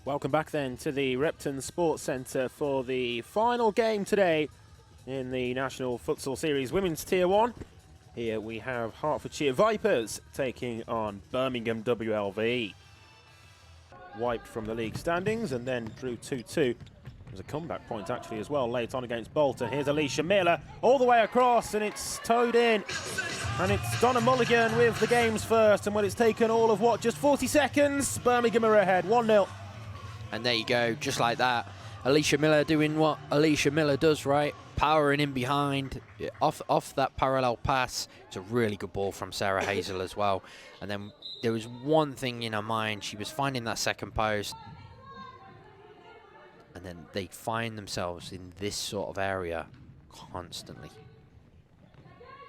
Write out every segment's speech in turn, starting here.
Welcome back then to the Repton Sports Centre for the final game today in the National Futsal Series Women's Tier 1. Here we have Hertfordshire Vipers taking on Birmingham WLV. Wiped from the league standings and then drew 2-2. There's a comeback point actually as well late on against Bolton. Here's Alicia Miller all the way across and it's towed in. And it's Donna Mulligan with the game's first. And when it's taken all of what, just 40 seconds, Birmingham are ahead, 1-0. And there you go, just like that. Alicia Miller doing what Alicia Miller does, right? Powering in behind, off that parallel pass. It's a really good ball from Sarah Hazel as well. And then there was one thing in her mind. She was finding that second post. And then they find themselves in this sort of area constantly.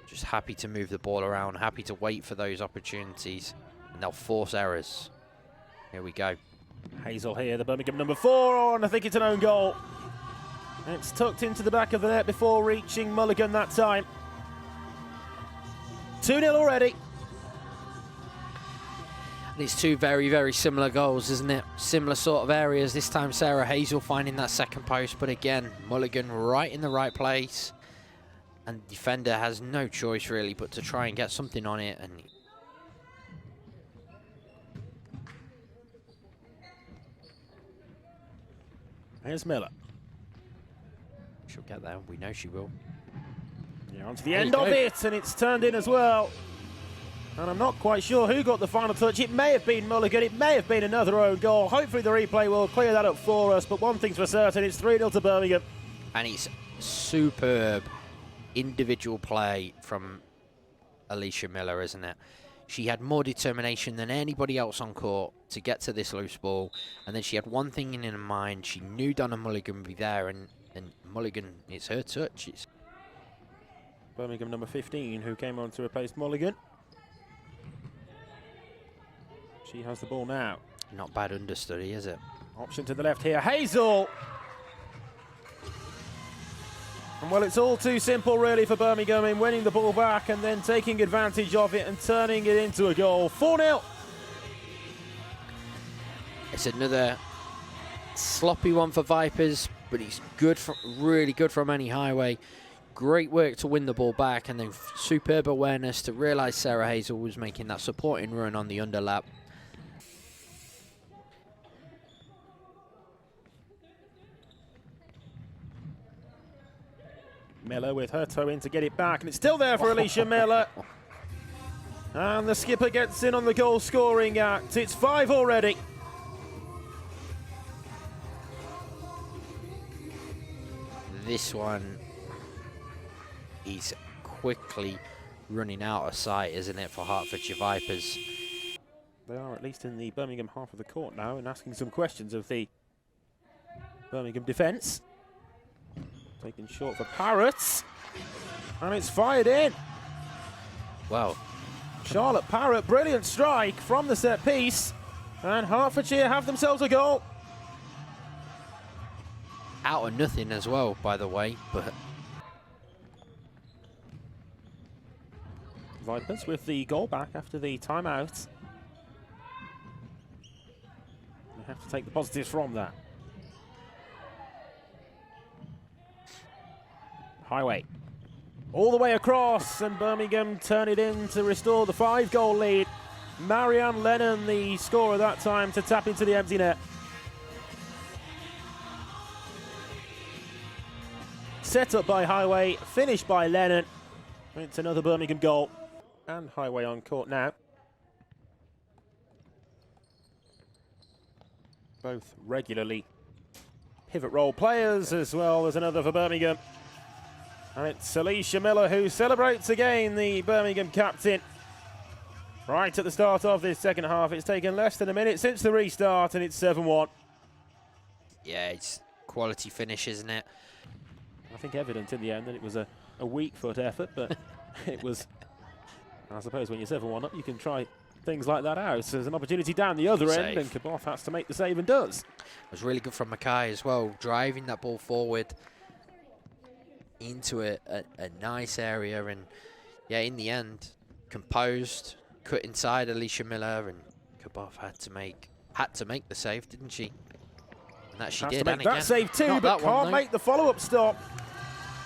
Just happy to move the ball around, happy to wait for those opportunities. And they'll force errors. Here we go. Hazel here, the Birmingham number 4, and I think it's an own goal. It's tucked into the back of the net before reaching Mulligan that time. 2-0 already. And it's two very, very similar goals, isn't it? Similar sort of areas. This time Sarah Hazel finding that second post, but again, Mulligan right in the right place. And the defender has no choice really but to try and get something on it. And here's Miller. She'll get there, we know she will. Yeah, onto the end of it, and it's turned in as well. And I'm not quite sure who got the final touch. It may have been Mulligan, it may have been another own goal. Hopefully the replay will clear that up for us, but one thing's for certain, it's 3-0 to Birmingham. And it's superb individual play from Alicia Miller, isn't it? She had more determination than anybody else on court to get to this loose ball. And then she had one thing in her mind. She knew Donna Mulligan would be there. And Mulligan, it's her touch. It's Birmingham number 15, who came on to replace Mulligan. She has the ball now. Not bad understudy, is it? Option to the left here. Hazel! And well, it's all too simple really for Birmingham in winning the ball back and then taking advantage of it and turning it into a goal. 4-0. It's another sloppy one for Vipers, but it's good, really good from Annie Highway. Great work to win the ball back and then superb awareness to realise Sarah Hazel was making that supporting run on the underlap. Miller with her toe in to get it back, and it's still there for Alicia Miller. And the skipper gets in on the goal scoring act. It's 5 already. This one is quickly running out of sight, isn't it, for Hertfordshire Vipers? They are at least in the Birmingham half of the court now and asking some questions of the Birmingham defence. Taken short for Parrott, and it's fired in. Well, Charlotte Parrott, brilliant strike from the set piece, and Hertfordshire have themselves a goal. out of nothing as well, by the way, but Vipers with the goal back after the timeout. They have to take the positives from that. Highway. All the way across, and Birmingham turn it in to restore the 5-goal lead. Marianne Lennon, the scorer that time, to tap into the empty net. Set up by Highway, finished by Lennon. It's another Birmingham goal. And Highway on court now. Both regularly pivot role players, as well as another for Birmingham. And it's Alicia Miller who celebrates again, the Birmingham captain. Right at the start of this second half. It's taken less than a minute since the restart, and it's 7-1. yeah, it's quality finish, isn't it? I think evident in the end that it was a weak foot effort, but it was, I suppose when you're 7-1 up, you can try things like that out. So there's an opportunity down the other end, and Kaboth has to make the save and does. It was really good from Mackay as well, driving that ball forward into a nice area, and yeah, in the end, composed, cut inside Alicia Miller, and Kaboth had to make the save, didn't she? And that she Has did. to make And that again, save too, not but that one, can't though. make the follow-up stop.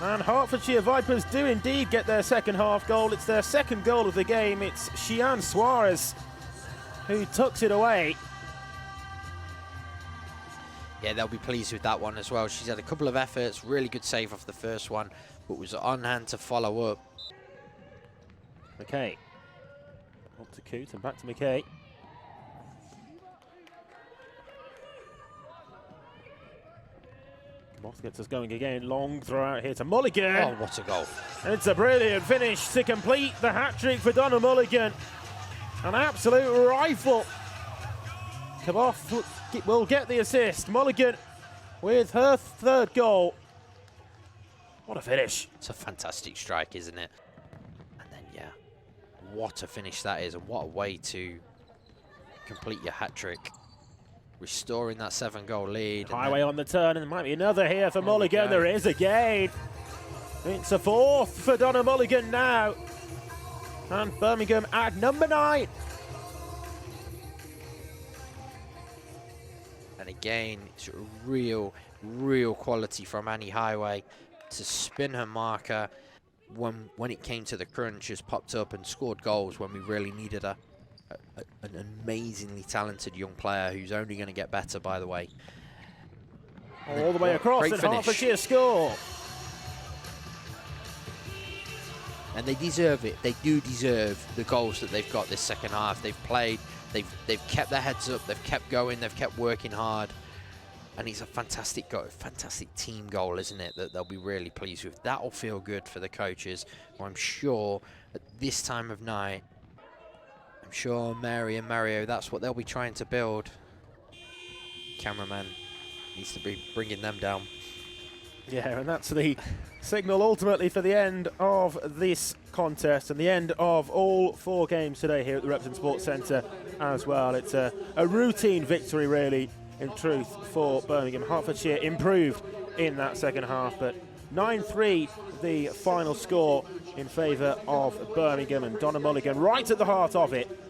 And Hertfordshire Vipers do indeed get their second half goal. It's their second goal of the game. It's Xian Suarez who tucks it away. Yeah, they'll be pleased with that one as well. She's had a couple of efforts, really good save off the first one, but was on hand to follow up. McKay. Up to Coote and back to McKay. Moss gets us going again. Long throw out here to Mulligan. Oh, what a goal. It's a brilliant finish to complete the hat-trick for Donna Mulligan. An absolute rifle. Kaboth will get the assist. Mulligan with her third goal. What a finish. It's a fantastic strike, isn't it? And then, yeah, what a finish that is, and what a way to complete your hat-trick. Restoring that 7-goal lead. Highway on the turn, and there might be another here for Mulligan. There is again. It's a fourth for Donna Mulligan now. And Birmingham at number 9. And again, it's real quality from Annie Highway to spin her marker when it came to the crunch, has popped up and scored goals when we really needed her. An amazingly talented young player who's only going to get better, by the way. All the way across, Great and finish. Hertfordshire score. And they deserve it. They do deserve the goals that they've got this second half. They've played, they've kept their heads up, they've kept going, they've kept working hard. And it's a fantastic goal, fantastic team goal, isn't it, that they'll be really pleased with. That'll feel good for the coaches, who I'm sure at this time of night, I'm sure Mary and Mario, that's what they'll be trying to build. Cameraman needs to be bringing them down. Yeah, and that's the signal ultimately for the end of this contest and the end of all 4 games today here at the Repton Sports Centre as well. It's a routine victory, really, in truth, for Birmingham. Hertfordshire improved in that second half, but 9-3 the final score in favour of Birmingham, and Donna Mulligan right at the heart of it.